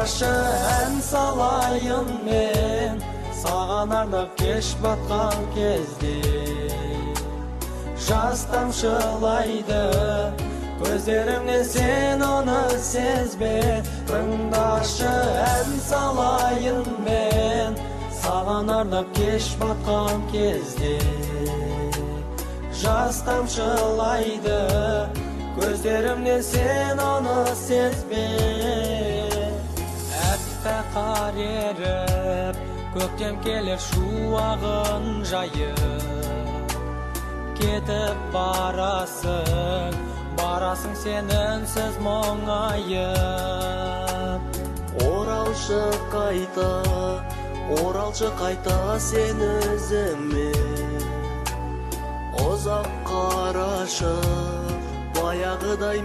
Тыңдашы ән салайын мен, саған арнап кеш батқан кезде. Жас тамшылайды көздерімнен, сен оны сезбе. Тыңдашы ән салайын мен, саған арнап кеш батқан кезде. Жас тамшылайды көздерімнен, сен оны сезбе. Әппақ қар еріп, көктем келер шуағын жайып. Кетіп барасың сен үнсіз мұңайып. Оралшы қайта сен өзіме. Ұзақ қарашы баяғыдай